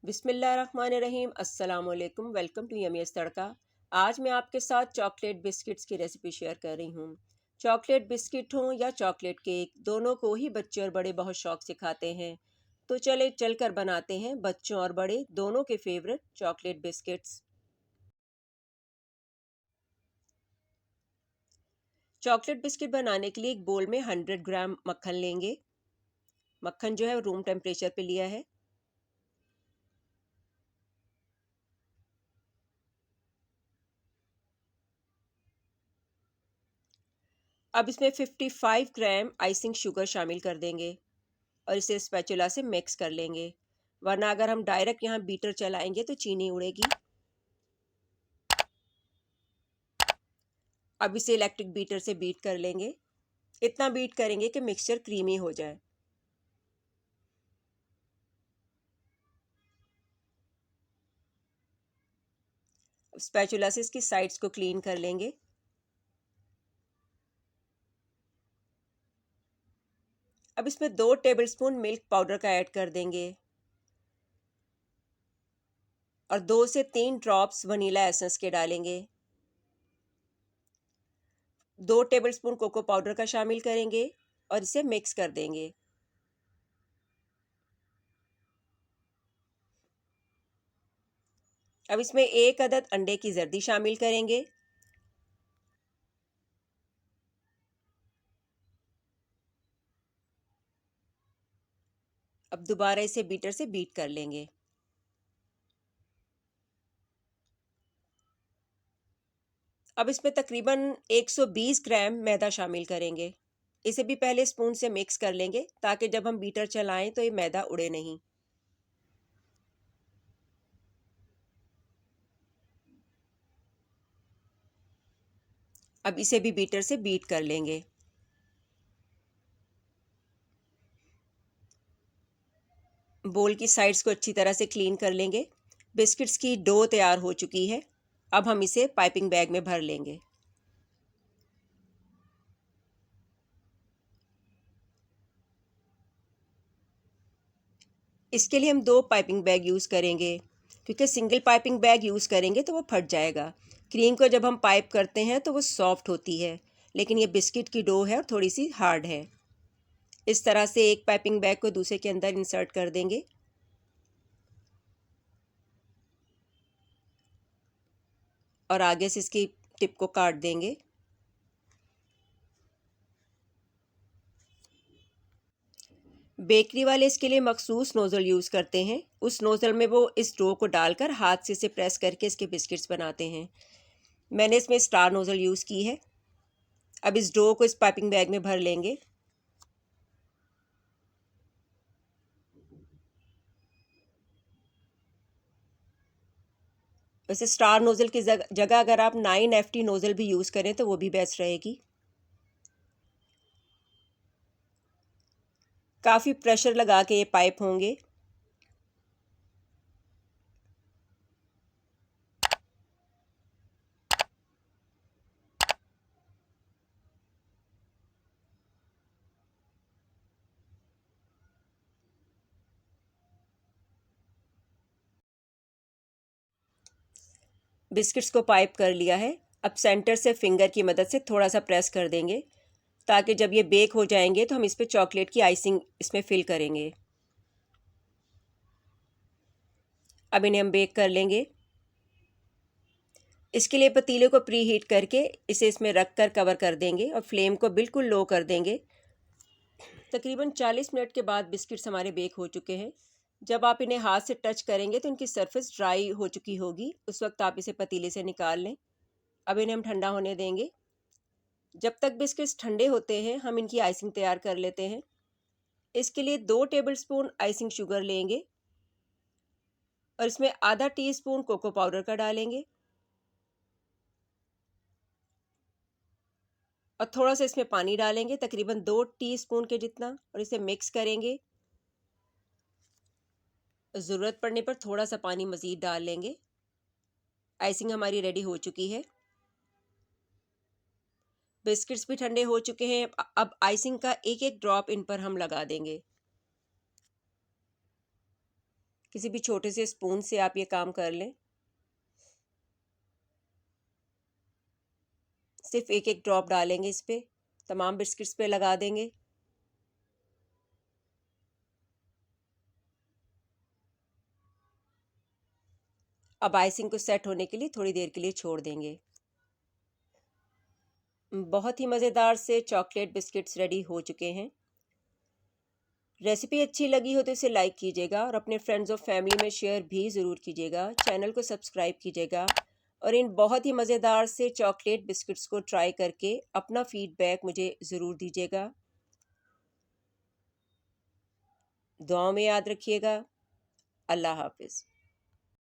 बिस्मिल्लाहिर्रहमानिर्रहीम। अस्सलाम वालेकुम। वेलकम टू यमीज़ तड़का। आज मैं आपके साथ चॉकलेट बिस्किट्स की रेसिपी शेयर कर रही हूँ। चॉकलेट बिस्किट हों या चॉकलेट केक, दोनों को ही बच्चे और बड़े बहुत शौक से खाते हैं। तो चले चलकर बनाते हैं बच्चों और बड़े दोनों के favourite chocolate biscuits. Chocolate biscuit बनाने के लिए एक बोल में 100 ग्राम मक्खन लेंगे। मक्खन जो है रूम टेम्परेचर पे लिया है। अब इसमें 55 ग्राम आइसिंग शुगर शामिल कर देंगे और इसे स्पैचुला से मिक्स कर लेंगे, वरना अगर हम डायरेक्ट यहाँ बीटर चलाएंगे तो चीनी उड़ेगी। अब इसे इलेक्ट्रिक बीटर से बीट कर लेंगे। इतना बीट करेंगे कि मिक्सचर क्रीमी हो जाए। स्पैचुला से इसकी साइड्स को क्लीन कर लेंगे। अब इसमें 2 टेबलस्पून मिल्क पाउडर का ऐड कर देंगे और 2 से 3 ड्रॉप्स वनीला एसेंस के डालेंगे। 2 टेबलस्पून कोको पाउडर का शामिल करेंगे और इसे मिक्स कर देंगे। अब इसमें 1 अदद अंडे की जर्दी शामिल करेंगे। अब दोबारा इसे बीटर से बीट कर लेंगे। अब इसमें तकरीबन 120 ग्राम मैदा शामिल करेंगे। इसे भी पहले स्पून से मिक्स कर लेंगे ताकि जब हम बीटर चलाएं तो ये मैदा उड़े नहीं। अब इसे भी बीटर से बीट कर लेंगे। बोल की साइड्स को अच्छी तरह से क्लीन कर लेंगे। बिस्किट्स की डो तैयार हो चुकी है। अब हम इसे पाइपिंग बैग में भर लेंगे। इसके लिए हम 2 पाइपिंग बैग यूज़ करेंगे, क्योंकि सिंगल पाइपिंग बैग यूज़ करेंगे तो वो फट जाएगा। क्रीम को जब हम पाइप करते हैं तो वो सॉफ्ट होती है, लेकिन ये बिस्किट की डो है और थोड़ी सी हार्ड है। इस तरह से एक पाइपिंग बैग को दूसरे के अंदर इंसर्ट कर देंगे और आगे से इसकी टिप को काट देंगे। बेकरी वाले इसके लिए मखसूस नोज़ल यूज़ करते हैं। उस नोज़ल में वो इस डो को डालकर हाथ से इसे प्रेस करके इसके बिस्किट्स बनाते हैं। मैंने इसमें स्टार नोज़ल यूज़ की है। अब इस डो को इस पाइपिंग बैग में भर लेंगे। वैसे स्टार नोज़ल की जगह अगर आप 9FT नोज़ल भी यूज़ करें तो वो भी बेस्ट रहेगी। काफ़ी प्रेशर लगा के ये पाइप होंगे। बिस्किट्स को पाइप कर लिया है। अब सेंटर से फिंगर की मदद से थोड़ा सा प्रेस कर देंगे ताकि जब ये बेक हो जाएंगे तो हम इस पर चॉकलेट की आइसिंग इसमें फिल करेंगे। अब इन्हें हम बेक कर लेंगे। इसके लिए पतीले को प्री हीट करके इसे इसमें रख कर कवर कर देंगे और फ्लेम को बिल्कुल लो कर देंगे। तकरीबन 40 मिनट के बाद बिस्किट्स हमारे बेक हो चुके हैं। जब आप इन्हें हाथ से टच करेंगे तो इनकी सरफेस ड्राई हो चुकी होगी। उस वक्त आप इसे पतीले से निकाल लें। अब इन्हें हम ठंडा होने देंगे। जब तक बिस्किट्स ठंडे होते हैं हम इनकी आइसिंग तैयार कर लेते हैं। इसके लिए 2 टेबलस्पून आइसिंग शुगर लेंगे और इसमें आधा टीस्पून कोको पाउडर का डालेंगे और थोड़ा सा इसमें पानी डालेंगे, तकरीबन 2 टीस्पून के जितना, और इसे मिक्स करेंगे। ज़रूरत पड़ने पर थोड़ा सा पानी मज़ीद डाल लेंगे। आइसिंग हमारी रेडी हो चुकी है। बिस्किट्स भी ठंडे हो चुके हैं। अब आइसिंग का एक एक ड्रॉप इन पर हम लगा देंगे। किसी भी छोटे से स्पून से आप ये काम कर लें। सिर्फ एक एक ड्रॉप डालेंगे इस पे, तमाम बिस्किट्स पे लगा देंगे। अब आइसिंग को सेट होने के लिए थोड़ी देर के लिए छोड़ देंगे। बहुत ही मज़ेदार से चॉकलेट बिस्किट्स रेडी हो चुके हैं। रेसिपी अच्छी लगी हो तो इसे लाइक कीजिएगा और अपने फ्रेंड्स और फैमिली में शेयर भी ज़रूर कीजिएगा। चैनल को सब्सक्राइब कीजिएगा और इन बहुत ही मज़ेदार से चॉकलेट बिस्किट्स को ट्राई करके अपना फीडबैक मुझे ज़रूर दीजिएगा। दुआओं में याद रखिएगा। अल्लाह हाफ़िज़।